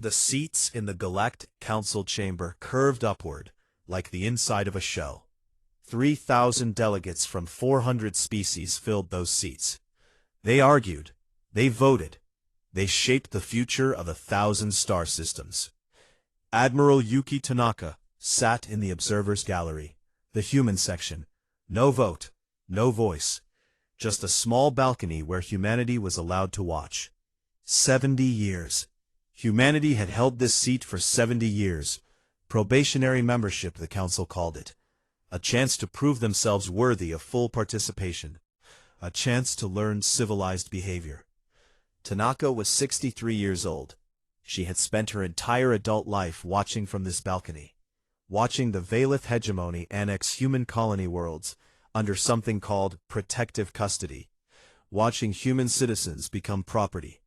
The seats in the Galactic Council chamber curved upward, like the inside of a shell. 3,000 delegates from 400 species filled those seats. They argued, they voted, they shaped the future of 1,000 star systems. Admiral Yuki Tanaka sat in the observer's gallery, the human section. No vote, no voice, just a small balcony where humanity was allowed to watch. 70 years. Humanity had held this seat for 70 years. Probationary membership, the council called it. A chance to prove themselves worthy of full participation. A chance to learn civilized behavior. Tanaka was 63 years old. She had spent her entire adult life watching from this balcony. Watching the Veilith hegemony annex human colony worlds under something called protective custody. Watching human citizens become property.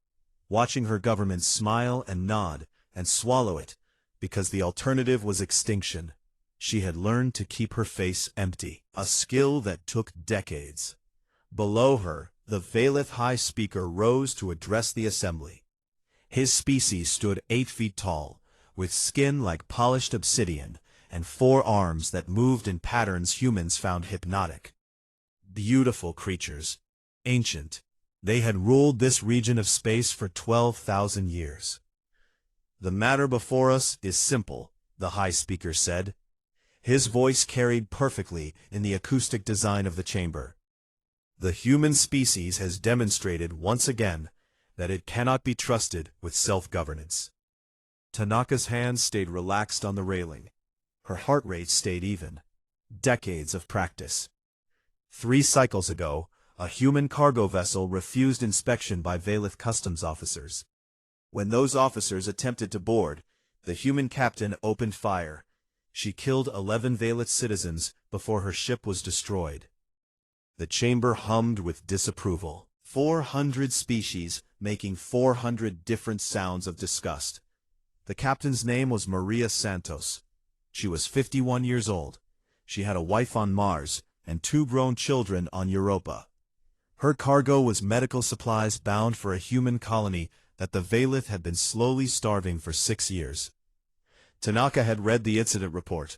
Watching her government smile and nod and swallow it, because the alternative was extinction. She had learned to keep her face empty, a skill that took decades. Below her, the Veilith High Speaker rose to address the assembly. His species stood 8 feet tall, with skin like polished obsidian, and 4 arms that moved in patterns humans found hypnotic. Beautiful creatures. Ancient. They had ruled this region of space for 12,000 years. The matter before us is simple, the High Speaker said. His voice carried perfectly in the acoustic design of the chamber. The human species has demonstrated once again that it cannot be trusted with self-governance. Tanaka's hands stayed relaxed on the railing. Her heart rate stayed even. Decades of practice. 3 cycles ago, a human cargo vessel refused inspection by Veilith customs officers. When those officers attempted to board, the human captain opened fire. She killed 11 Veilith citizens before her ship was destroyed. The chamber hummed with disapproval. 400 species making 400 different sounds of disgust. The captain's name was Maria Santos. She was 51 years old. She had a wife on Mars and 2 grown children on Europa. Her cargo was medical supplies bound for a human colony that the Veilith had been slowly starving for 6 years. Tanaka had read the incident report.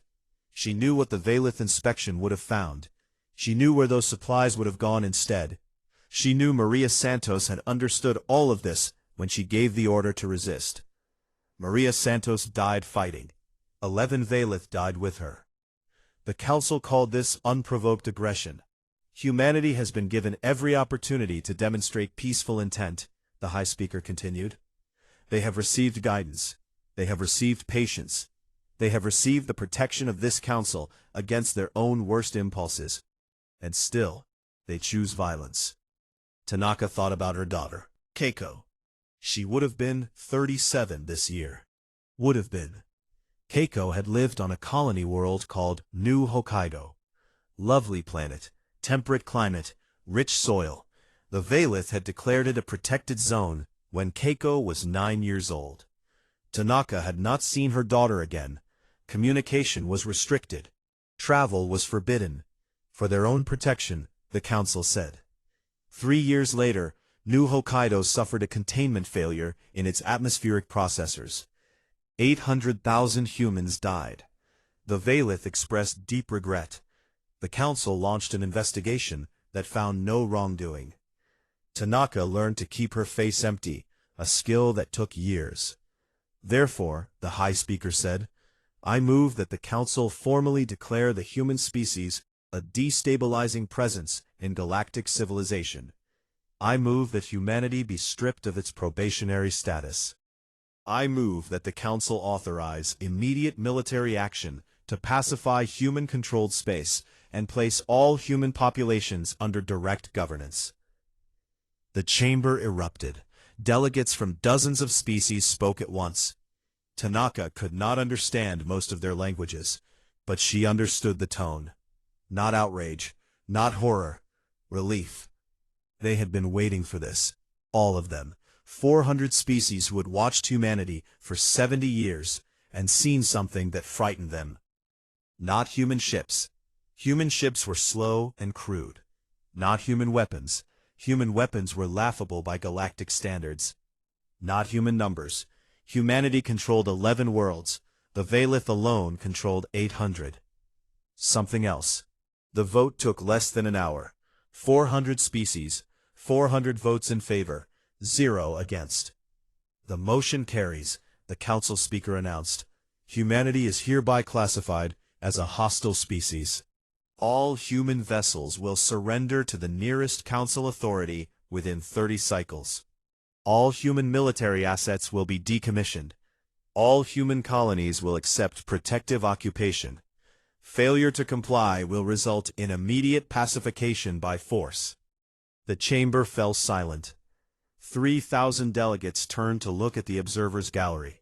She knew what the Veilith inspection would have found. She knew where those supplies would have gone instead. She knew Maria Santos had understood all of this when she gave the order to resist. Maria Santos died fighting. 11 Veilith died with her. The council called this unprovoked aggression. Humanity has been given every opportunity to demonstrate peaceful intent, the High Speaker continued. They have received guidance. They have received patience. They have received the protection of this council against their own worst impulses. And still, they choose violence. Tanaka thought about her daughter, Keiko. She would have been 37 this year. Would have been. Keiko had lived on a colony world called New Hokkaido. Lovely planet, temperate climate, rich soil. The Veilith had declared it a protected zone when Keiko was 9 years old. Tanaka had not seen her daughter again. Communication was restricted. Travel was forbidden. For their own protection, the council said. 3 years later, New Hokkaido suffered a containment failure in its atmospheric processors. 800,000 humans died. The Veilith expressed deep regret. The council launched an investigation that found no wrongdoing. Tanaka learned to keep her face empty, a skill that took years. Therefore, the High Speaker said, I move that the council formally declare the human species a destabilizing presence in galactic civilization. I move that humanity be stripped of its probationary status. I move that the council authorize immediate military action to pacify human-controlled space and place all human populations under direct governance. The chamber erupted. Delegates from dozens of species spoke at once. Tanaka could not understand most of their languages, but she understood the tone. Not outrage, not horror, relief. They had been waiting for this, all of them, 400 species who had watched humanity for 70 years and seen something that frightened them. Not human ships. Human ships were slow and crude. Not human weapons. Human weapons were laughable by galactic standards. Not human numbers. Humanity controlled 11 worlds. The Veilith alone controlled 800. Something else. The vote took less than an hour. 400 species, 400 votes in favor, 0 against. The motion carries, the council speaker announced. Humanity is hereby classified as a hostile species. All human vessels will surrender to the nearest council authority within 30 cycles. All human military assets will be decommissioned. All human colonies will accept protective occupation. Failure to comply will result in immediate pacification by force. The chamber fell silent. 3,000 delegates turned to look at the observers' gallery,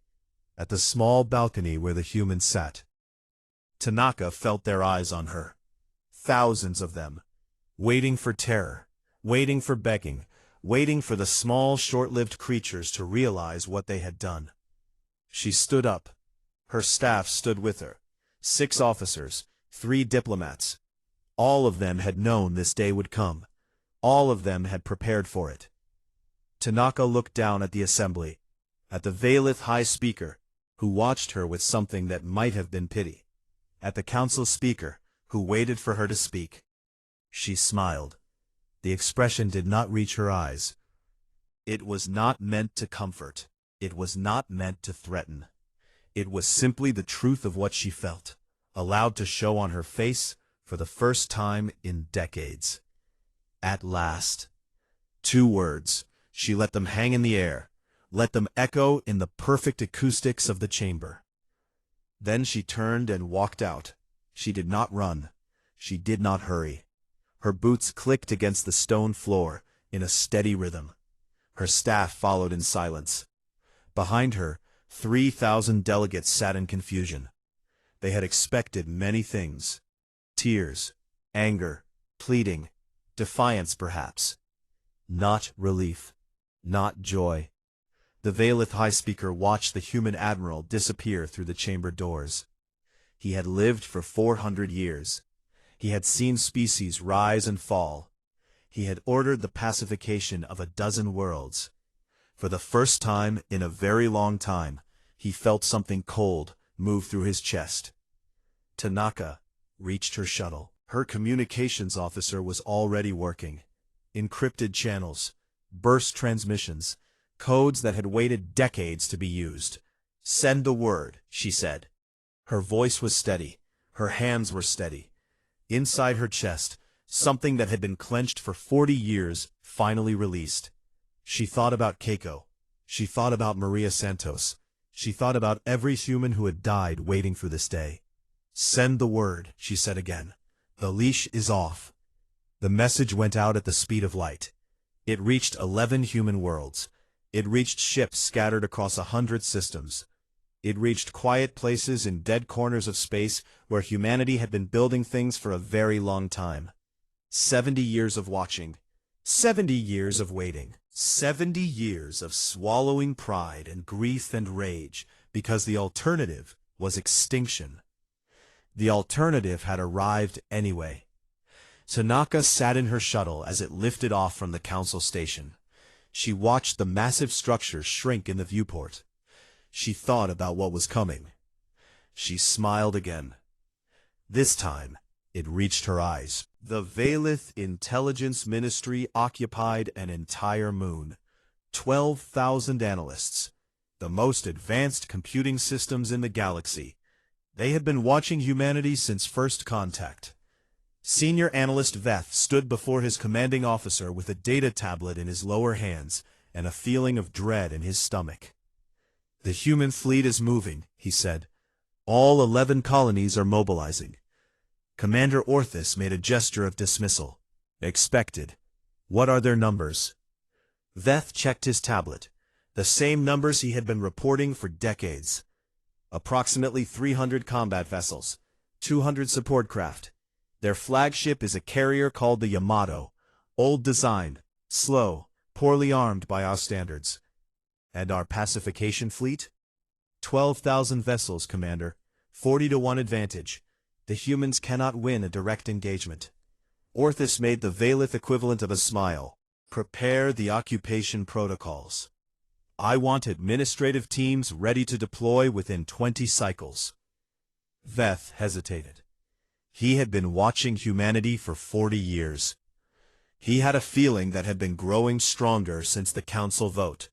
at the small balcony where the humans sat. Tanaka felt their eyes on her. Thousands of them, waiting for terror, waiting for begging, waiting for the small, short-lived creatures to realize what they had done. She stood up. Her staff stood with her. 6 officers, 3 diplomats. All of them had known this day would come. All of them had prepared for it. Tanaka looked down at the assembly, at the Veilith High Speaker, who watched her with something that might have been pity, at the council speaker, who waited for her to speak. She smiled. The expression did not reach her eyes. It was not meant to comfort. It was not meant to threaten. It was simply the truth of what she felt, allowed to show on her face for the first time in decades. At last. 2 words. She let them hang in the air, let them echo in the perfect acoustics of the chamber. Then she turned and walked out. She did not run. She did not hurry. Her boots clicked against the stone floor in a steady rhythm. Her staff followed in silence. Behind her, 3,000 delegates sat in confusion. They had expected many things. Tears, anger, pleading, defiance perhaps. Not relief. Not joy. The Veilith High Speaker watched the human admiral disappear through the chamber doors. He had lived for 400 years. He had seen species rise and fall. He had ordered the pacification of a dozen worlds. For the first time in a very long time, he felt something cold move through his chest. Tanaka reached her shuttle. Her communications officer was already working. Encrypted channels, burst transmissions, codes that had waited decades to be used. "Send the word," she said. Her voice was steady. Her hands were steady. Inside her chest, something that had been clenched for 40 years finally released. She thought about Keiko. She thought about Maria Santos. She thought about every human who had died waiting for this day. "Send the word," she said again. "The leash is off." The message went out at the speed of light. It reached 11 human worlds. It reached ships scattered across 100 systems. It reached quiet places in dead corners of space where humanity had been building things for a very long time. 70 years of watching. 70 years of waiting. 70 years of swallowing pride and grief and rage because the alternative was extinction. The alternative had arrived anyway. Tanaka sat in her shuttle as it lifted off from the council station. She watched the massive structure shrink in the viewport. She thought about what was coming. She smiled again. This time, it reached her eyes. The Veilith Intelligence Ministry occupied an entire moon. 12,000 analysts. The most advanced computing systems in the galaxy. They had been watching humanity since first contact. Senior Analyst Veilith stood before his commanding officer with a data tablet in his lower hands and a feeling of dread in his stomach. "The human fleet is moving," he said. "All 11 colonies are mobilizing." Commander Orthis made a gesture of dismissal. "Expected. What are their numbers?" Veilith checked his tablet. The same numbers he had been reporting for decades. Approximately 300 combat vessels, 200 support craft. Their flagship is a carrier called the Yamato, old design, slow, poorly armed by our standards. And our pacification fleet? 12,000 vessels, Commander. 40-to-1 advantage. The humans cannot win a direct engagement. Orthis made the Veilith equivalent of a smile. Prepare the occupation protocols. I want administrative teams ready to deploy within 20 cycles. Veilith hesitated. He had been watching humanity for 40 years. He had a feeling that had been growing stronger since the council vote.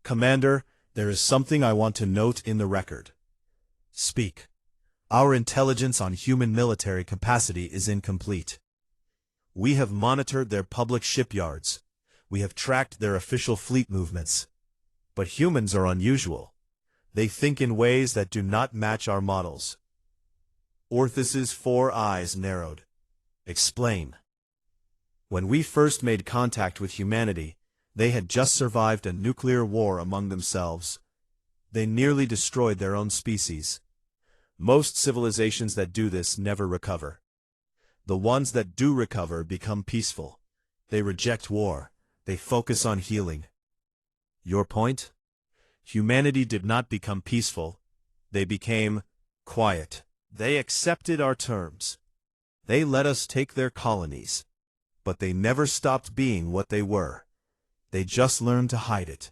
Commander, there is something I want to note in the record. Speak. Our intelligence on human military capacity is incomplete. We have monitored their public shipyards. We have tracked their official fleet movements. But humans are unusual. They think in ways that do not match our models. Orthus's 4 eyes narrowed. Explain. When we first made contact with humanity, they had just survived a nuclear war among themselves. They nearly destroyed their own species. Most civilizations that do this never recover. The ones that do recover become peaceful. They reject war. They focus on healing. Your point? Humanity did not become peaceful. They became quiet. They accepted our terms. They let us take their colonies. But they never stopped being what they were. They just learned to hide it.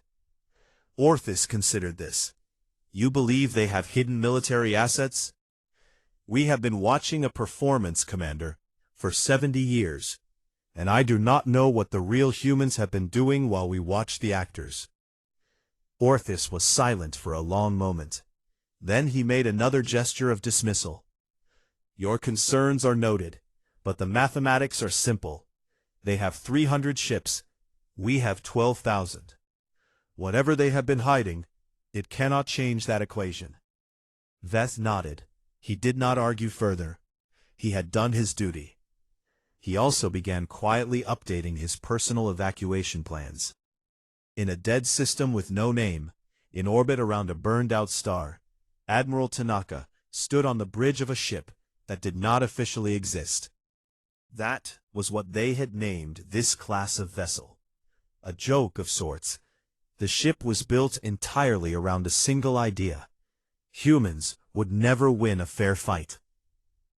Orthus considered this. You believe they have hidden military assets? We have been watching a performance, Commander, for 70 years, and I do not know what the real humans have been doing while we watch the actors. Orthus was silent for a long moment. Then he made another gesture of dismissal. Your concerns are noted, but the mathematics are simple. They have 300 ships. We have 12,000. Whatever they have been hiding, it cannot change that equation. Veilith nodded. He did not argue further. He had done his duty. He also began quietly updating his personal evacuation plans. In a dead system with no name, in orbit around a burned-out star, Admiral Tanaka stood on the bridge of a ship that did not officially exist. That was what they had named this class of vessel. A joke of sorts. The ship was built entirely around a single idea. Humans would never win a fair fight.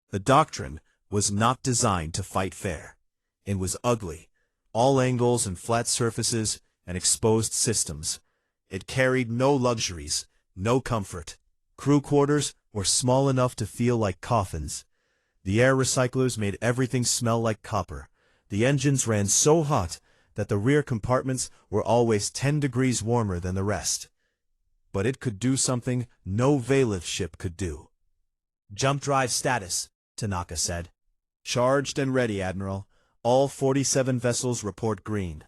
The doctrine was not designed to fight fair. It was ugly, all angles and flat surfaces and exposed systems. It carried no luxuries, no comfort. Crew quarters were small enough to feel like coffins. The air recyclers made everything smell like copper. The engines ran so hot that the rear compartments were always 10 degrees warmer than the rest. But it could do something no Veilith ship could do. Jump drive status, Tanaka said. Charged and ready, Admiral. All 47 vessels report green.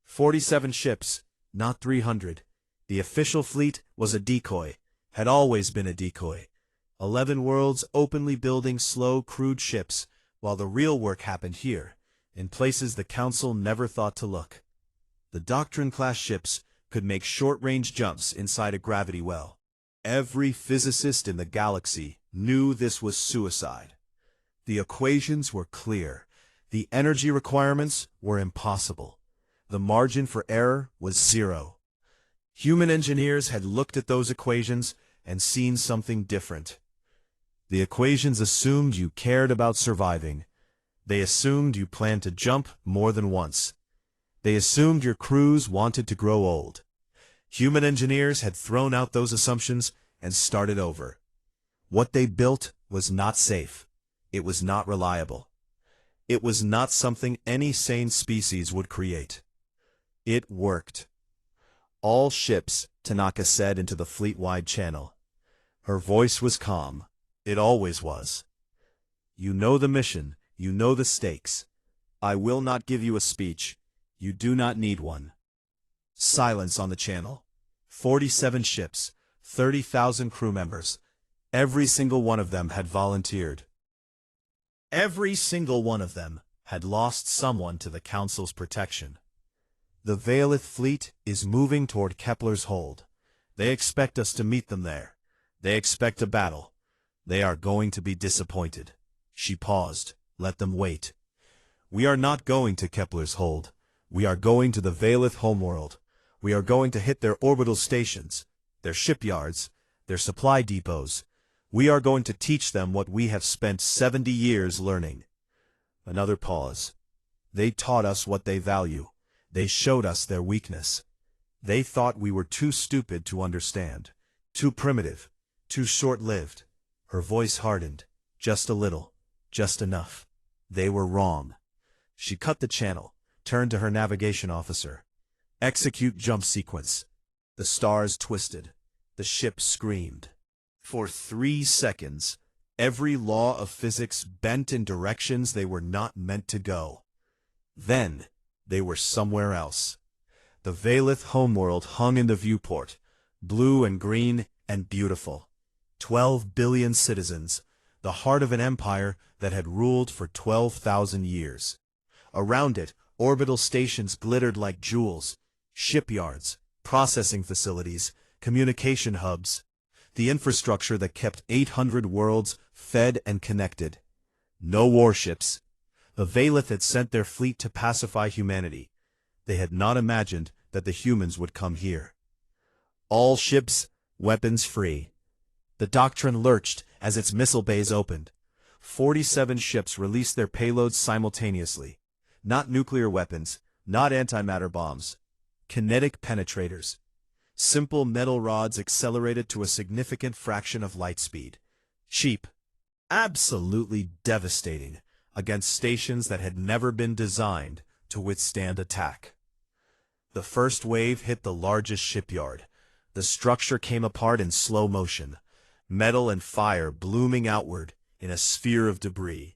47 ships, not 300. The official fleet was a decoy, had always been a decoy. 11 worlds openly building slow, crude ships, while the real work happened here, in places the Council never thought to look. The Doctrine-class ships could make short-range jumps inside a gravity well. Every physicist in the galaxy knew this was suicide. The equations were clear. The energy requirements were impossible. The margin for error was 0. Human engineers had looked at those equations and seen something different. The equations assumed you cared about surviving. They assumed you planned to jump more than once. They assumed your crews wanted to grow old. Human engineers had thrown out those assumptions and started over. What they built was not safe. It was not reliable. It was not something any sane species would create. It worked. All ships, Tanaka said into the fleet-wide channel. Her voice was calm. It always was. You know the mission. You know the stakes. I will not give you a speech. You do not need one. Silence on the channel. 47 ships, 30,000 crew members. Every single one of them had volunteered. Every single one of them had lost someone to the Council's protection. The Veilith fleet is moving toward Kepler's hold. They expect us to meet them there. They expect a battle. They are going to be disappointed. She paused. Let them wait. We are not going to Kepler's hold. We are going to the Veilith homeworld. We are going to hit their orbital stations, their shipyards, their supply depots. We are going to teach them what we have spent 70 years learning. Another pause. They taught us what they value. They showed us their weakness. They thought we were too stupid to understand, too primitive, too short-lived. Her voice hardened, just a little, just enough. They were wrong. She cut the channel, turned to her navigation officer. Execute jump sequence. The stars twisted. The ship screamed. For 3 seconds, every law of physics bent in directions they were not meant to go. Then, they were somewhere else. The Veilith homeworld hung in the viewport, blue and green and beautiful. 12 billion citizens, the heart of an empire that had ruled for 12,000 years. Around it, orbital stations glittered like jewels, shipyards, processing facilities, communication hubs, the infrastructure that kept 800 worlds fed and connected. No warships. The Veilith had sent their fleet to pacify humanity. They had not imagined that the humans would come here. All ships, weapons free. The doctrine lurched as its missile bays opened. 47 ships released their payloads simultaneously. Not nuclear weapons, not antimatter bombs. Kinetic penetrators. Simple metal rods accelerated to a significant fraction of light speed. Cheap. Absolutely devastating against stations that had never been designed to withstand attack. The first wave hit the largest shipyard. The structure came apart in slow motion, metal and fire blooming outward in a sphere of debris.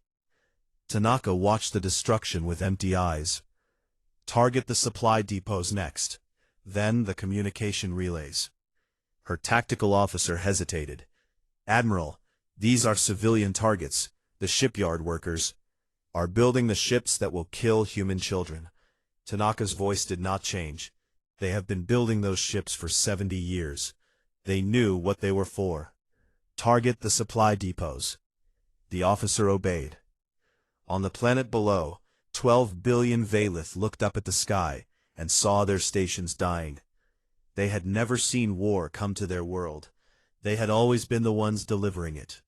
Tanaka watched the destruction with empty eyes. Target the supply depots next, then the communication relays. Her tactical officer hesitated. Admiral, these are civilian targets. The shipyard workers are building the ships that will kill human children. Tanaka's voice did not change. They have been building those ships for 70 years. They knew what they were for. Target the supply depots. The officer obeyed. On the planet below, 12 billion Veilith looked up at the sky and saw their stations dying. They had never seen war come to their world. They had always been the ones delivering it.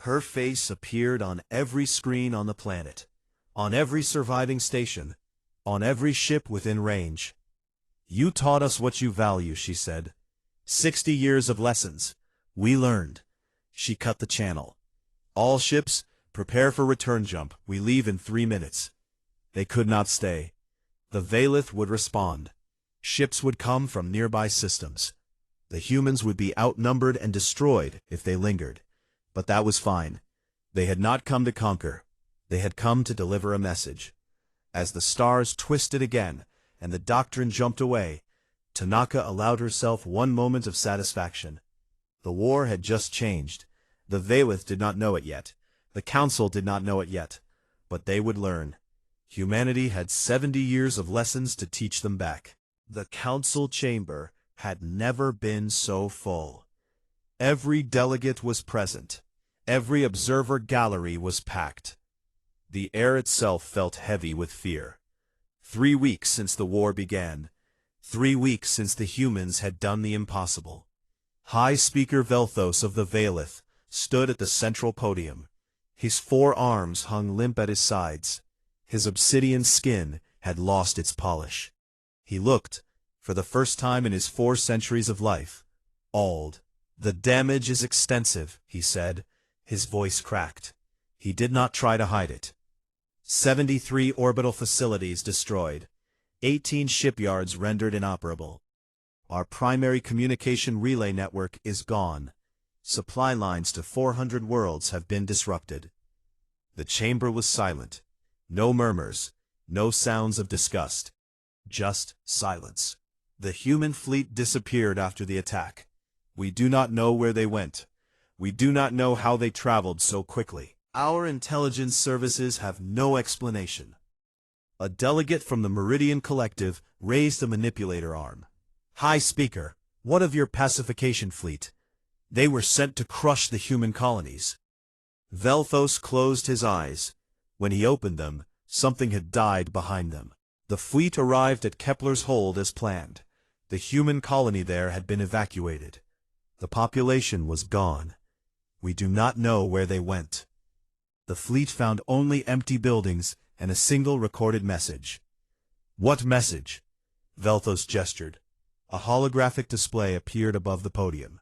Her face appeared on every screen on the planet, on every surviving station, on every ship within range. You taught us what you value, she said. 60 years of lessons. We learned. She cut the channel. All ships, prepare for return jump. We leave in 3 minutes. They could not stay. The Veilith would respond. Ships would come from nearby systems. The humans would be outnumbered and destroyed if they lingered. But that was fine. They had not come to conquer. They had come to deliver a message. As the stars twisted again, and the doctrine jumped away, Tanaka allowed herself one moment of satisfaction. The war had just changed. The Veilith did not know it yet. The Council did not know it yet. But they would learn. Humanity had 70 years of lessons to teach them back. The Council chamber had never been so full. Every delegate was present. Every observer gallery was packed. The air itself felt heavy with fear. 3 weeks since the war began. 3 weeks since the humans had done the impossible. High Speaker Velthos of the Veilith stood at the central podium. His 4 arms hung limp at his sides. His obsidian skin had lost its polish. He looked, for the first time in his 4 centuries of life, old. The damage is extensive, he said. His voice cracked. He did not try to hide it. 73 orbital facilities destroyed. 18 shipyards rendered inoperable. Our primary communication relay network is gone. Supply lines to 400 worlds have been disrupted. The chamber was silent. No murmurs, no sounds of disgust. Just silence. The human fleet disappeared after the attack. We do not know where they went. We do not know how they traveled so quickly. Our intelligence services have no explanation. A delegate from the Meridian Collective raised a manipulator arm. High Speaker, what of your pacification fleet? They were sent to crush the human colonies. Velthos closed his eyes. When he opened them, something had died behind them. The fleet arrived at Kepler's hold as planned. The human colony there had been evacuated. The population was gone. We do not know where they went. The fleet found only empty buildings and a single recorded message. What message? Velthos gestured. A holographic display appeared above the podium.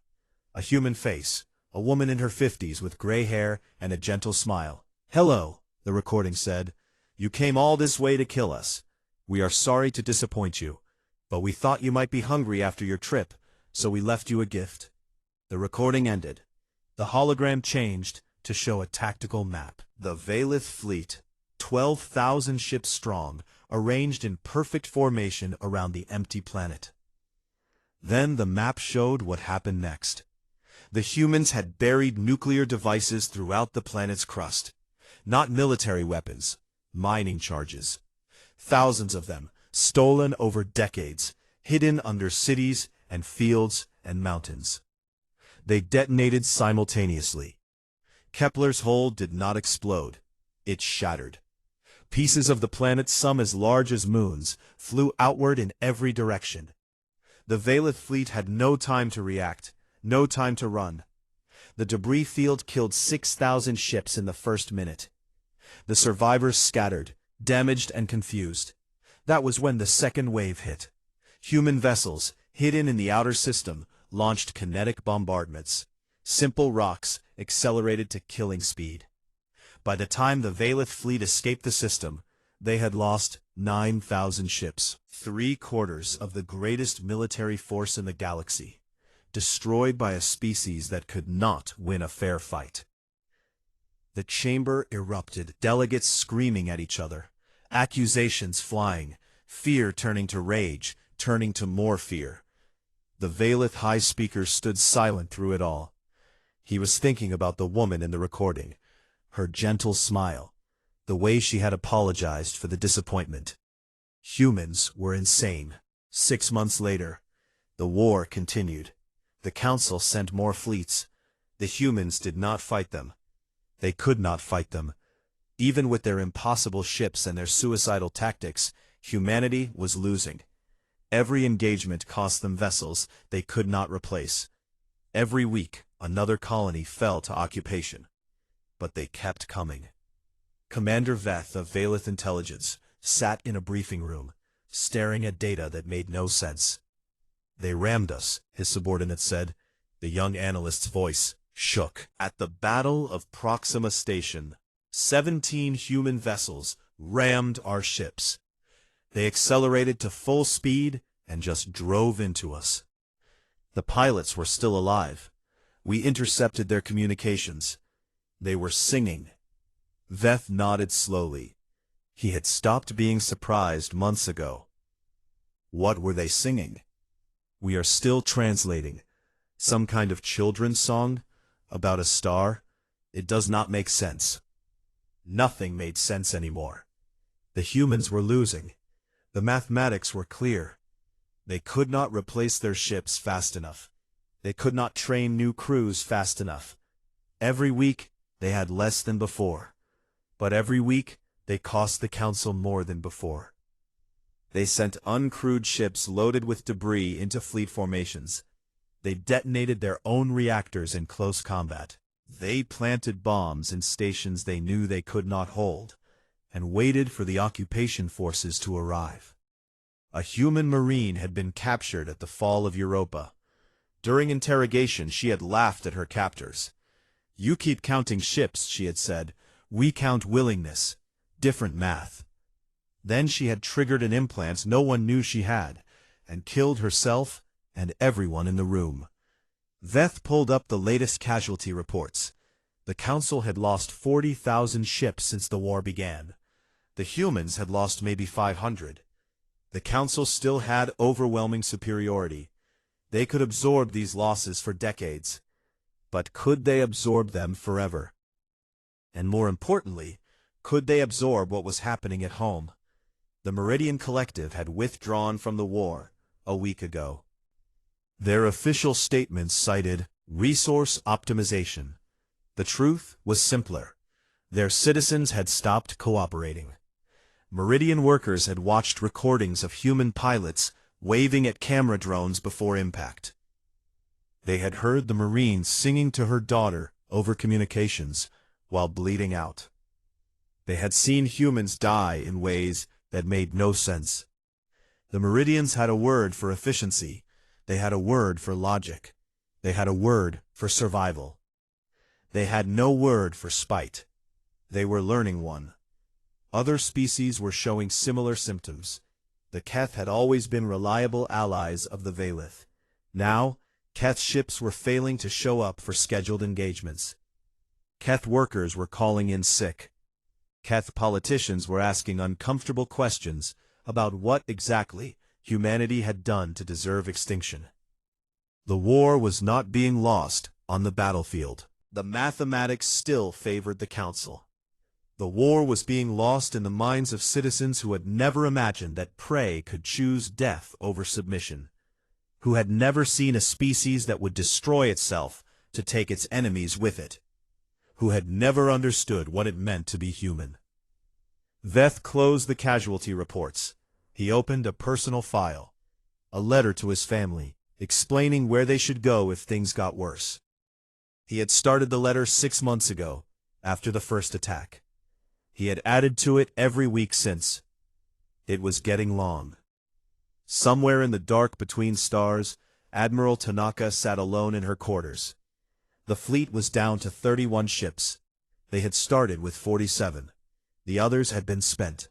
A human face, a woman in her 50s with gray hair and a gentle smile. "Hello," the recording said. "You came all this way to kill us. We are sorry to disappoint you, but we thought you might be hungry after your trip, so we left you a gift." The recording ended. The hologram changed to show a tactical map. The Veilith fleet, 12,000 ships strong, arranged in perfect formation around the empty planet. Then the map showed what happened next. The humans had buried nuclear devices throughout the planet's crust. Not military weapons, mining charges. Thousands of them, stolen over decades, hidden under cities and fields and mountains. They detonated simultaneously. Kepler's hole did not explode. It shattered. Pieces of the planet, some as large as moons, flew outward in every direction. The Veilith fleet had no time to react, no time to run. The debris field killed 6,000 ships in the first minute. The survivors scattered, damaged and confused. That was when the second wave hit. Human vessels, hidden in the outer system, launched kinetic bombardments. Simple rocks accelerated to killing speed. By the time the Veilith fleet escaped the system, they had lost 9,000 ships, 3/4 of the greatest military force in the galaxy, destroyed by a species that could not win a fair fight. The chamber erupted, delegates screaming at each other, accusations flying, fear turning to rage, turning to more fear. The Veilith High Speaker stood silent through it all. He was thinking about the woman in the recording, her gentle smile, the way she had apologized for the disappointment. Humans were insane. 6 months later, the war continued. The Council sent more fleets. The humans did not fight them. They could not fight them. Even with their impossible ships and their suicidal tactics, humanity was losing. Every engagement cost them vessels they could not replace. Every week, another colony fell to occupation. But they kept coming. Commander Veth of Veilith Intelligence sat in a briefing room, staring at data that made no sense. "They rammed us," his subordinate said. The young analyst's voice shook. "At the Battle of Proxima Station, 17 human vessels rammed our ships. They accelerated to full speed and just drove into us. The pilots were still alive. We intercepted their communications. They were singing." Veth nodded slowly. He had stopped being surprised months ago. "What were they singing?" "We are still translating. Some kind of children's song? About a star? It does not make sense." Nothing made sense anymore. The humans were losing. The mathematics were clear. They could not replace their ships fast enough. They could not train new crews fast enough. Every week, they had less than before. But every week, they cost the Council more than before. They sent uncrewed ships loaded with debris into fleet formations. They detonated their own reactors in close combat. They planted bombs in stations they knew they could not hold, and waited for the occupation forces to arrive. A human marine had been captured at the fall of Europa. During interrogation, she had laughed at her captors. "You keep counting ships," she had said. "We count willingness. Different math." Then she had triggered an implant no one knew she had, and killed herself and everyone in the room. Veth pulled up the latest casualty reports. The Council had lost 40,000 ships since the war began. The humans had lost maybe 500. The Council still had overwhelming superiority. They could absorb these losses for decades. But could they absorb them forever? And more importantly, could they absorb what was happening at home? The Meridian Collective had withdrawn from the war a week ago. Their official statements cited resource optimization. The truth was simpler. Their citizens had stopped cooperating. Meridian workers had watched recordings of human pilots waving at camera drones before impact. They had heard the Marine singing to her daughter over communications while bleeding out. They had seen humans die in ways that made no sense. The Meridians had a word for efficiency, They had a word for logic. They had a word for survival. They had no word for spite. They were learning one. Other species were showing similar symptoms. The Keth had always been reliable allies of the Veilith. Now, Keth ships were failing to show up for scheduled engagements. Keth workers were calling in sick. Keth politicians were asking uncomfortable questions about what exactly humanity had done to deserve extinction. The war was not being lost on the battlefield. The mathematics still favored the Council. The war was being lost in the minds of citizens who had never imagined that prey could choose death over submission, who had never seen a species that would destroy itself to take its enemies with it, who had never understood what it meant to be human. Veth closed the casualty reports. He opened a personal file, a letter to his family, explaining where they should go if things got worse. He had started the letter 6 months ago, after the first attack. He had added to it every week since. It was getting long. Somewhere in the dark between stars, Admiral Tanaka sat alone in her quarters. The fleet was down to 31 ships. They had started with 47. The others had been spent.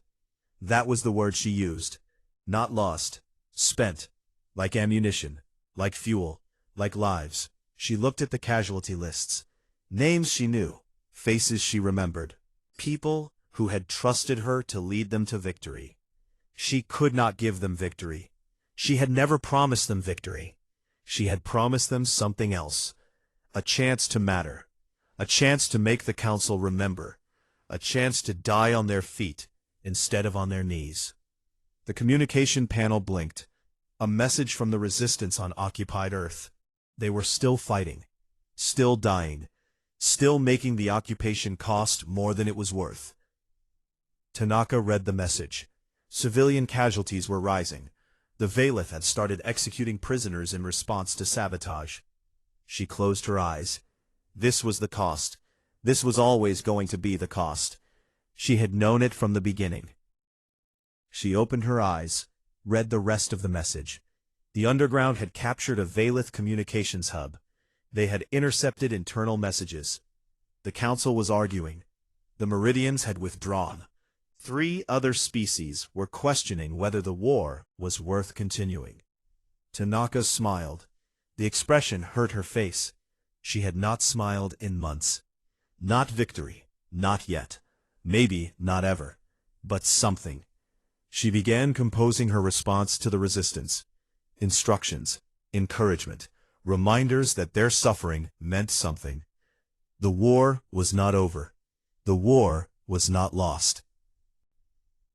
That was the word she used. Not lost. Spent. Like ammunition. Like fuel. Like lives. She looked at the casualty lists. Names she knew. Faces she remembered. People who had trusted her to lead them to victory. She could not give them victory. She had never promised them victory. She had promised them something else. A chance to matter. A chance to make the Council remember. A chance to die on their feet instead of on their knees. The communication panel blinked. A message from the resistance on occupied Earth. They were still fighting. Still dying. Still making the occupation cost more than it was worth. Tanaka read the message. Civilian casualties were rising. The Veilith had started executing prisoners in response to sabotage. She closed her eyes. This was the cost. This was always going to be the cost. She had known it from the beginning. She opened her eyes, read the rest of the message. The underground had captured a Veilith communications hub. They had intercepted internal messages. The Council was arguing. The Meridians had withdrawn. 3 other species were questioning whether the war was worth continuing. Tanaka smiled. The expression hurt her face. She had not smiled in months. Not victory. Not yet. Maybe not ever. But something. She began composing her response to the resistance. Instructions. Encouragement. Reminders that their suffering meant something. The war was not over. The war was not lost.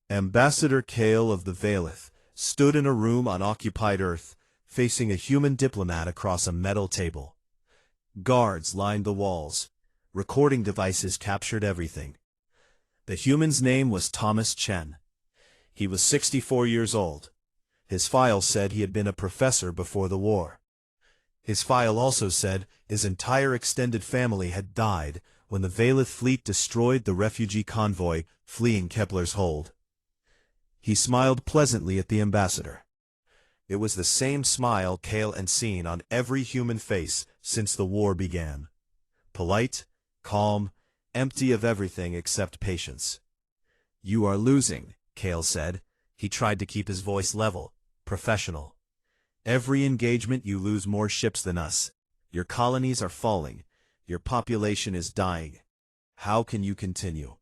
Ambassador Kale of the Veilith stood in a room on occupied Earth, facing a human diplomat across a metal table. Guards lined the walls. Recording devices captured everything. The human's name was Thomas Chen. He was 64 years old. His file said he had been a professor before the war. His file also said his entire extended family had died when the Veilith fleet destroyed the refugee convoy fleeing Kepler's hold. He smiled pleasantly at the ambassador. It was the same smile Kale had seen on every human face since the war began. Polite, calm, empty of everything except patience. "You are losing," Kale said. He tried to keep his voice level, professional. "Every engagement you lose more ships than us. Your colonies are falling. Your population is dying. How can you continue?"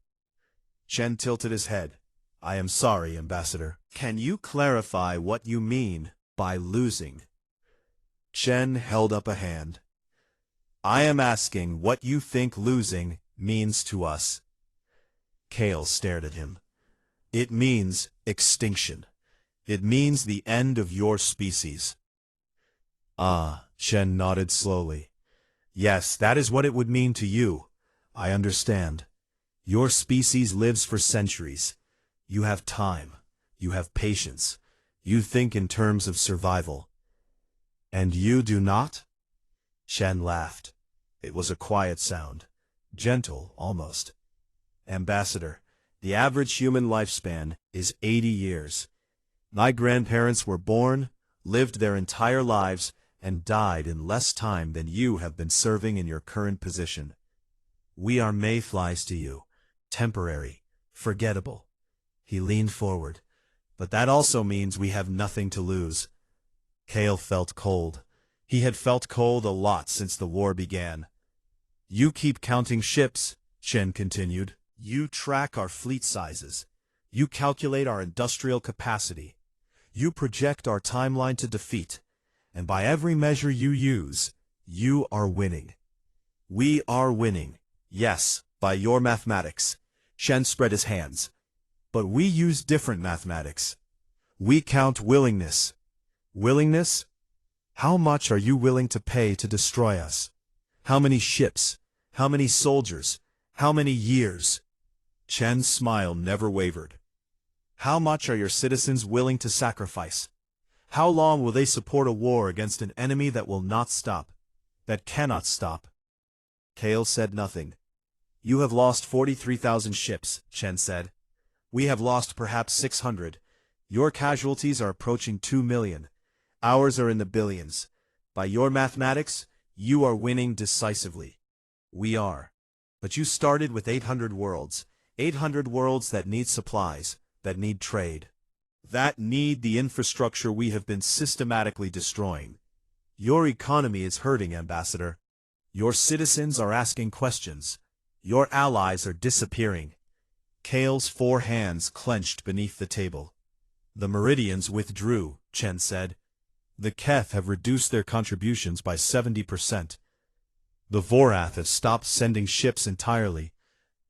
Chen tilted his head. "I am sorry, Ambassador. Can you clarify what you mean by losing?" Chen held up a hand. "I am asking what you think losing means to us." Kale stared at him. "It means extinction. It means the end of your species." "Ah," Chen nodded slowly. "Yes, that is what it would mean to you. I understand. Your species lives for centuries. You have time. You have patience. You think in terms of survival. And you do not?" Chen laughed. It was a quiet sound. Gentle, almost. "Ambassador, the average human lifespan is 80 years. My grandparents were born, lived their entire lives, and died in less time than you have been serving in your current position. We are mayflies to you, temporary, forgettable. He leaned forward. But that also means we have nothing to lose. Kale felt cold. He had felt cold a lot since the war began. You keep counting ships, Chen continued. You track our fleet sizes. You calculate our industrial capacity. You project our timeline to defeat. And by every measure you use, you are winning. We are winning. Yes, by your mathematics. Chen spread his hands. But we use different mathematics. We count willingness. Willingness? How much are you willing to pay to destroy us? How many ships? How many soldiers? How many years? Chen's smile never wavered. How much are your citizens willing to sacrifice? How long will they support a war against an enemy that will not stop, that cannot stop? Kale said nothing. You have lost 43,000 ships, Chen said. We have lost perhaps 600. Your casualties are approaching 2 million. Ours are in the billions. By your mathematics, you are winning decisively. We are. But you started with 800 worlds. 800 worlds that need supplies, that need trade. That need the infrastructure we have been systematically destroying. Your economy is hurting, Ambassador. Your citizens are asking questions. Your allies are disappearing. Kale's 4 hands clenched beneath the table. The Meridians withdrew, Chen said. The Keth have reduced their contributions by 70%. The Vorath have stopped sending ships entirely.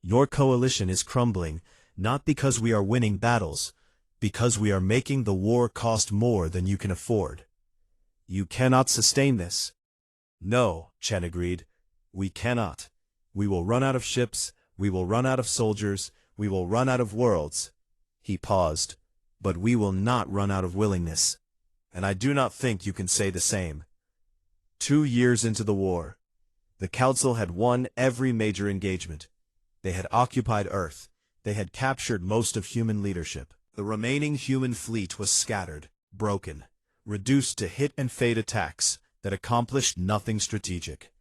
Your coalition is crumbling, not because we are winning battles, because we are making the war cost more than you can afford. You cannot sustain this. No, Chen agreed. We cannot. We will run out of ships, we will run out of soldiers, we will run out of worlds. He paused. But we will not run out of willingness. And I do not think you can say the same. 2 years into the war, the Council had won every major engagement. They had occupied Earth. They had captured most of human leadership. The remaining human fleet was scattered, broken, reduced to hit-and-fade attacks that accomplished nothing strategic.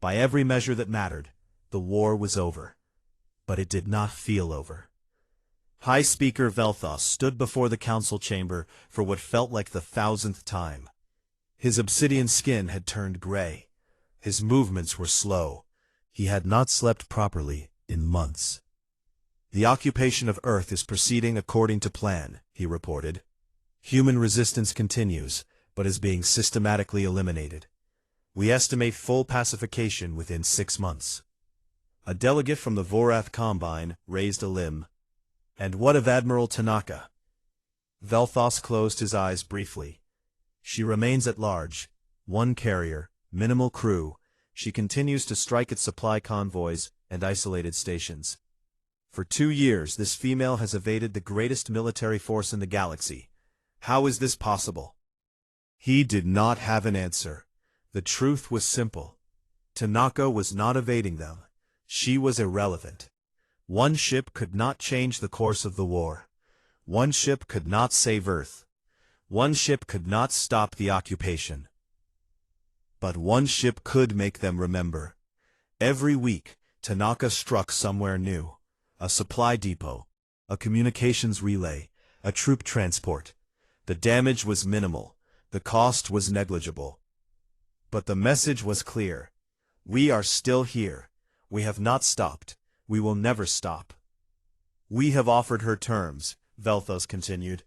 By every measure that mattered, the war was over. But it did not feel over. High Speaker Veilith stood before the council chamber for what felt like the 1000th time. His obsidian skin had turned gray. His movements were slow. He had not slept properly in months. The occupation of Earth is proceeding according to plan, he reported. Human resistance continues, but is being systematically eliminated. We estimate full pacification within 6 months. A delegate from the Vorath Combine raised a limb. And what of Admiral Tanaka? Veilith closed his eyes briefly. She remains at large. 1 carrier, minimal crew. She continues to strike at supply convoys and isolated stations. For 2 years, this female has evaded the greatest military force in the galaxy. How is this possible? He did not have an answer. The truth was simple. Tanaka was not evading them. She was irrelevant. 1 ship could not change the course of the war. 1 ship could not save Earth. 1 ship could not stop the occupation. But 1 ship could make them remember. Every week, Tanaka struck somewhere new. A supply depot, a communications relay, a troop transport. The damage was minimal. The cost was negligible. But the message was clear. We are still here. We have not stopped. We will never stop. We have offered her terms, Veilith continued.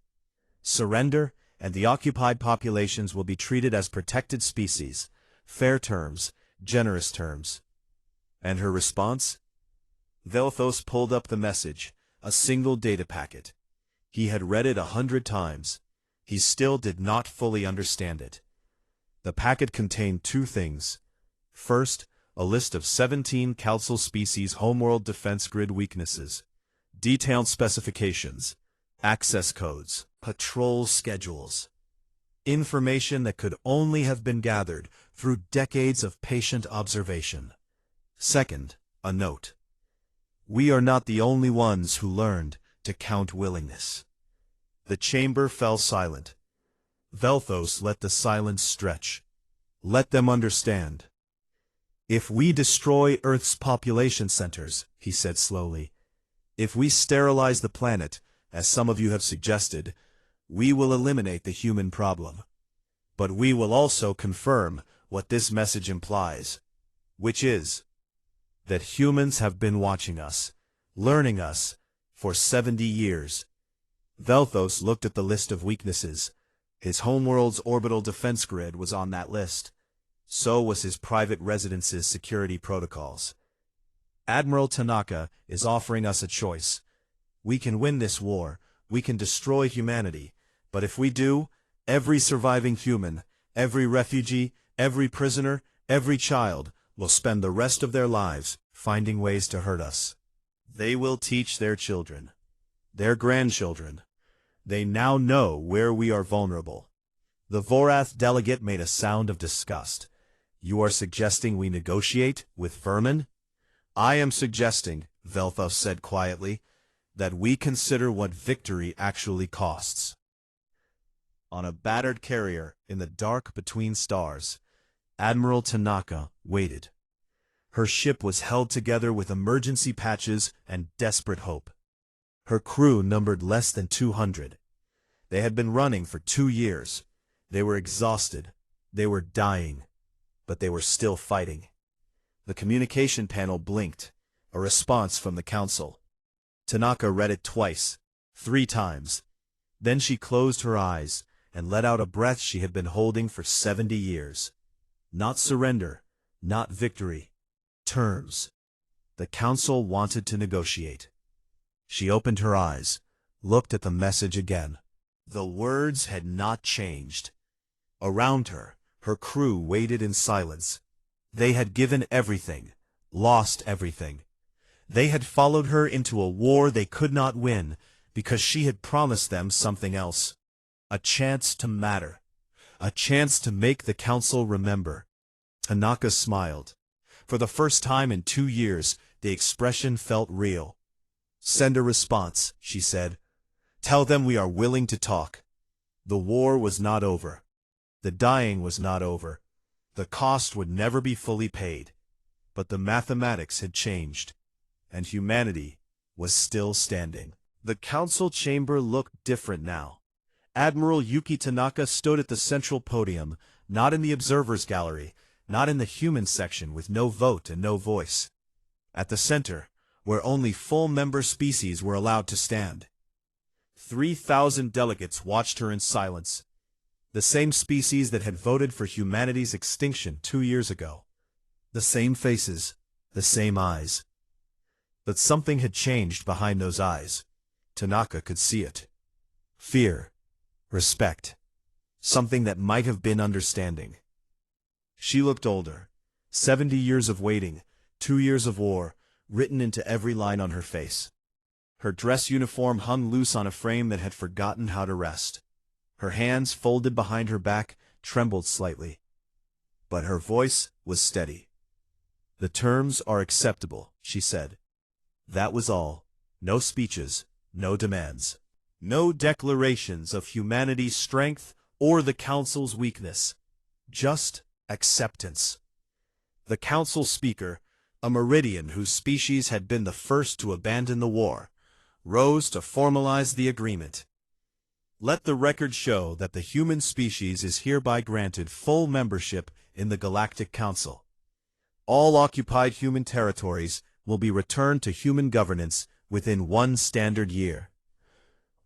Surrender, and the occupied populations will be treated as protected species. Fair terms, generous terms. And her response? Veilith pulled up the message, a single data packet. He had read it 100 times. He still did not fully understand it. The packet contained 2 things. First, a list of 17 Council species homeworld defense grid weaknesses, detailed specifications, access codes, patrol schedules. Information that could only have been gathered through decades of patient observation. Second, a note. We are not the only ones who learned to count willingness. The chamber fell silent. Velthos let the silence stretch. Let them understand. If we destroy Earth's population centers, he said slowly, if we sterilize the planet, as some of you have suggested, we will eliminate the human problem. But we will also confirm what this message implies, which is that humans have been watching us, learning us, for 70 years. Velthos looked at the list of weaknesses. His homeworld's orbital defense grid was on that list. So was his private residence's security protocols. Admiral Tanaka is offering us a choice. We can win this war, we can destroy humanity, but if we do, every surviving human, every refugee, every prisoner, every child will spend the rest of their lives finding ways to hurt us. They will teach their children, their grandchildren. They now know where we are vulnerable. The Vorath delegate made a sound of disgust. You are suggesting we negotiate with vermin? I am suggesting, Velthos said quietly, that we consider what victory actually costs. On a battered carrier in the dark between stars, Admiral Tanaka waited. Her ship was held together with emergency patches and desperate hope. Her crew numbered less than 200. They had been running for 2 years. They were exhausted. They were dying. But they were still fighting. The communication panel blinked, a response from the Council. Tanaka read it twice, 3 times. Then she closed her eyes and let out a breath she had been holding for 70 years. Not surrender, not victory. Terms. The Council wanted to negotiate. She opened her eyes, looked at the message again. The words had not changed. Around her, her crew waited in silence. They had given everything, lost everything. They had followed her into a war they could not win because she had promised them something else. A chance to matter. A chance to make the Council remember. Tanaka smiled. For the first time in 2 years, the expression felt real. Send a response, she said. Tell them we are willing to talk. The war was not over. The dying was not over. The cost would never be fully paid. But the mathematics had changed, and humanity was still standing. The council chamber looked different now. Admiral Yuki Tanaka stood at the central podium, not in the observers' gallery, not in the human section with no vote and no voice. At the center, where only full member species were allowed to stand. 3,000 delegates watched her in silence. The same species that had voted for humanity's extinction 2 years ago. The same faces, the same eyes. But something had changed behind those eyes. Tanaka could see it. Fear. Respect. Something that might have been understanding. She looked older. 70 years of waiting, 2 years of war, written into every line on her face. Her dress uniform hung loose on a frame that had forgotten how to rest. Her hands, folded behind her back, trembled slightly. But her voice was steady. The terms are acceptable, she said. That was all. No speeches, no demands. No declarations of humanity's strength or the Council's weakness. Just acceptance. The Council speaker, a Meridian whose species had been the first to abandon the war, rose to formalize the agreement. Let the record show that the human species is hereby granted full membership in the Galactic Council. All occupied human territories will be returned to human governance within 1 standard year.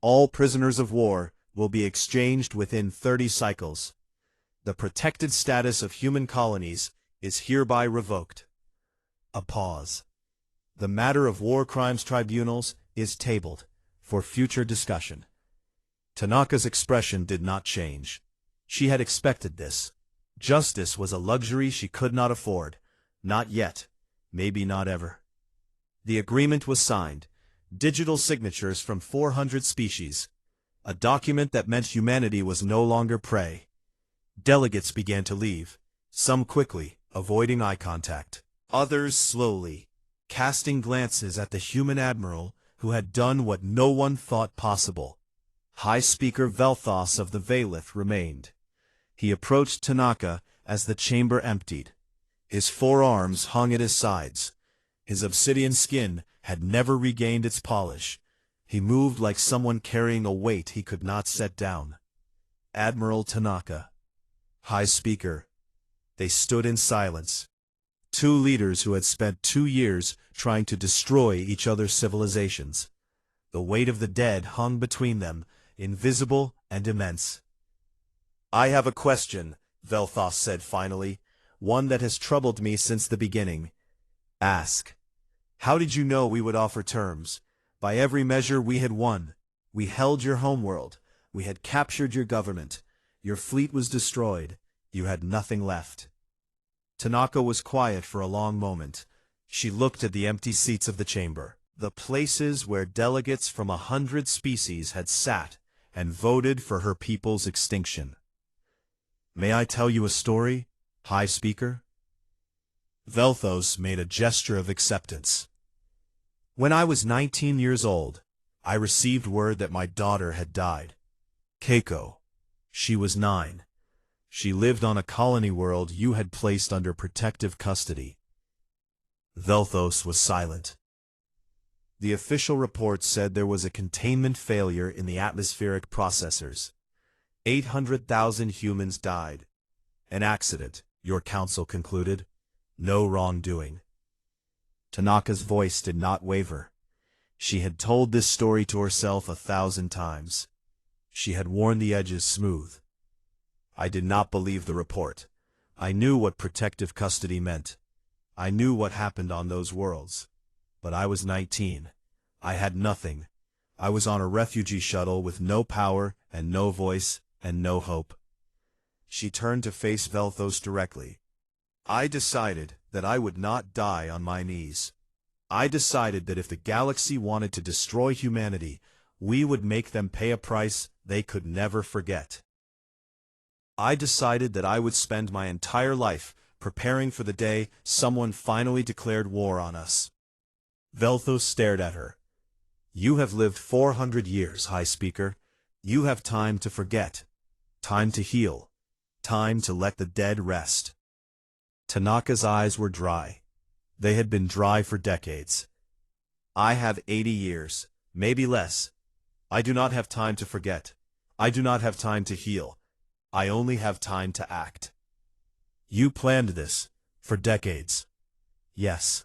All prisoners of war will be exchanged within 30 cycles. The protected status of human colonies is hereby revoked. A pause. The matter of war crimes tribunals is tabled for future discussion. Tanaka's expression did not change. She had expected this. Justice was a luxury she could not afford. Not yet. Maybe not ever. The agreement was signed. Digital signatures from 400 species. A document that meant humanity was no longer prey. Delegates began to leave. Some quickly, avoiding eye contact. Others slowly, casting glances at the human admiral who had done what no one thought possible. High Speaker Velthos of the Veilith remained. He approached Tanaka as the chamber emptied. His forearms hung at his sides. His obsidian skin had never regained its polish. He moved like someone carrying a weight he could not set down. Admiral Tanaka. High Speaker. They stood in silence. Two leaders who had spent 2 years trying to destroy each other's civilizations. The weight of the dead hung between them, invisible and immense. "I have a question," Velthos said finally, "one that has troubled me since the beginning." "Ask." "How did you know we would offer terms? By every measure we had won. We held your homeworld. We had captured your government. Your fleet was destroyed. You had nothing left." Tanaka was quiet for a long moment. She looked at the empty seats of the chamber, the places where delegates from 100 species had sat and voted for her people's extinction. "May I tell you a story, High Speaker?" Velthos made a gesture of acceptance. "When I was 19 years old, I received word that my daughter had died. Keiko. She was 9. She lived on a colony world you had placed under protective custody." Velthos was silent. The official report said there was a containment failure in the atmospheric processors. 800,000 humans died. An accident, your council concluded. No wrongdoing. Tanaka's voice did not waver. She had told this story to herself 1,000 times. She had worn the edges smooth. "I did not believe the report. I knew what protective custody meant. I knew what happened on those worlds. But I was 19. I had nothing. I was on a refugee shuttle with no power and no voice and no hope." She turned to face Velthos directly. "I decided that I would not die on my knees. I decided that if the galaxy wanted to destroy humanity, we would make them pay a price they could never forget. I decided that I would spend my entire life preparing for the day someone finally declared war on us." Velthos stared at her. "You have lived 400 years, High Speaker. You have time to forget, time to heal, time to let the dead rest." Tanaka's eyes were dry. They had been dry for decades. "I have 80 years, maybe less. I do not have time to forget. I do not have time to heal. I only have time to act." "You planned this, for decades." "Yes.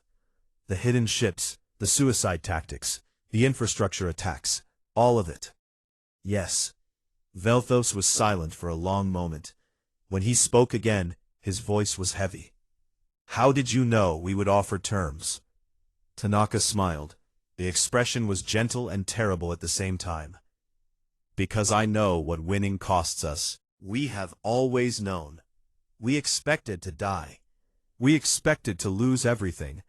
The hidden ships, the suicide tactics, the infrastructure attacks, all of it." "Yes." Velthos was silent for a long moment. When he spoke again, his voice was heavy. "How did you know we would offer terms?" Tanaka smiled. The expression was gentle and terrible at the same time. "Because I know what winning costs us. We have always known. We expected to die. We expected to lose everything.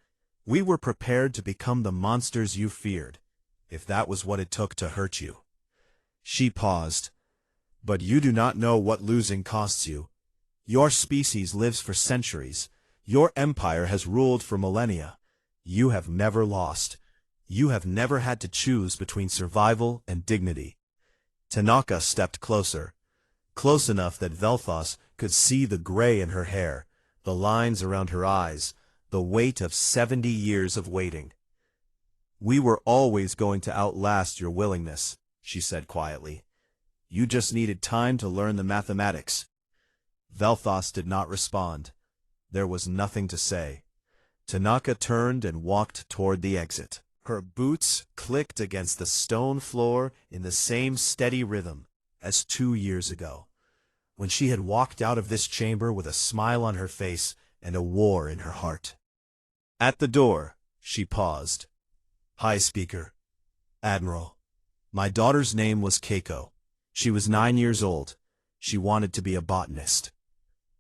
We were prepared to become the monsters you feared, if that was what it took to hurt you." She paused. "But you do not know what losing costs you. Your species lives for centuries. Your empire has ruled for millennia. You have never lost. You have never had to choose between survival and dignity." Tanaka stepped closer. Close enough that Velthos could see the gray in her hair, the lines around her eyes, the weight of 70 years of waiting. "We were always going to outlast your willingness," she said quietly. "You just needed time to learn the mathematics." Velthos did not respond. There was nothing to say. Tanaka turned and walked toward the exit. Her boots clicked against the stone floor in the same steady rhythm as 2 years ago, when she had walked out of this chamber with a smile on her face and a war in her heart. At the door, she paused. "High Speaker, Admiral, my daughter's name was Keiko. She was 9 years old. She wanted to be a botanist."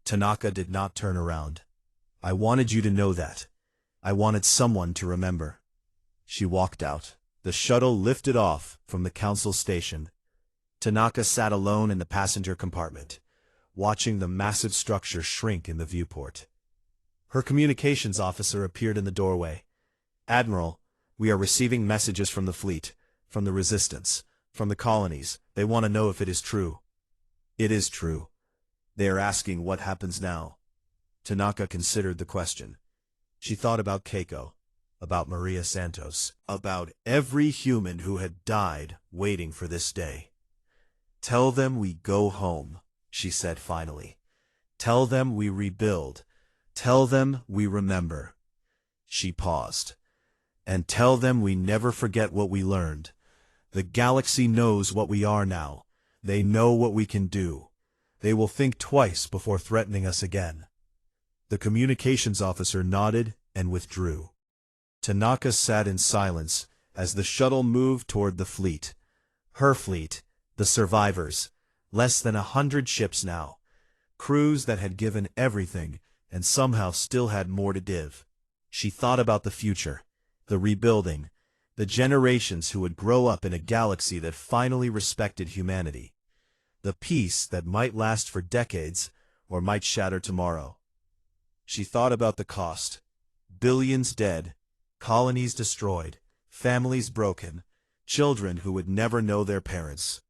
Tanaka did not turn around. "I wanted you to know that. I wanted someone to remember." She walked out. The shuttle lifted off from the council station. Tanaka sat alone in the passenger compartment, watching the massive structure shrink in the viewport. Her communications officer appeared in the doorway. "Admiral, we are receiving messages from the fleet, from the resistance, From the colonies, they want to know if it is true. It is true. They are asking what happens now. Tanaka considered the question. She thought about Keiko, about Maria Santos, about every human who had died waiting for this day. Tell them we go home, she said finally. Tell them we rebuild. Tell them we remember. She paused. And tell them we never forget what we learned. The galaxy knows what we are now. They know what we can do. They will think twice before threatening us again. The communications officer nodded and withdrew. Tanaka sat in silence as the shuttle moved toward the fleet. Her fleet, the survivors, less than 100 ships now. Crews that had given everything and somehow still had more to give. She thought about the future, the rebuilding, the generations who would grow up in a galaxy that finally respected humanity. The peace that might last for decades or might shatter tomorrow. She thought about the cost. Billions dead, colonies destroyed, families broken, children who would never know their parents.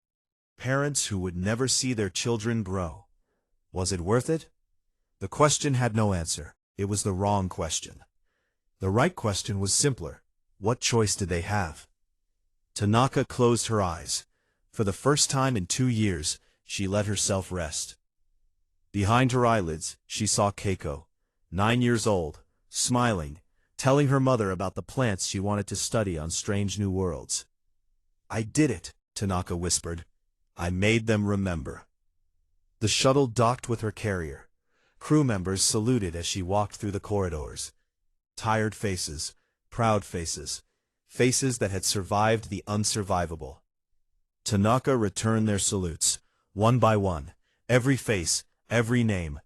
Parents who would never see their children grow. Was it worth it? The question had no answer. It was the wrong question. The right question was simpler. What choice did they have? Tanaka closed her eyes. For the first time in 2 years, she let herself rest. Behind her eyelids, she saw Keiko, 9 years old, smiling, telling her mother about the plants she wanted to study on strange new worlds. I did it, Tanaka whispered. I made them remember. The shuttle docked with her carrier. Crew members saluted as she walked through the corridors. Tired faces, proud faces, faces that had survived the unsurvivable. Tanaka returned their salutes, one by one, every face, every name.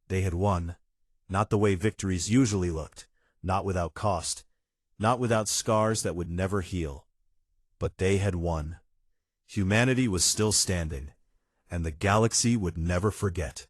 They had won, not the way victories usually looked, not without cost, not without scars that would never heal. But they had won. Humanity was still standing, and the galaxy would never forget.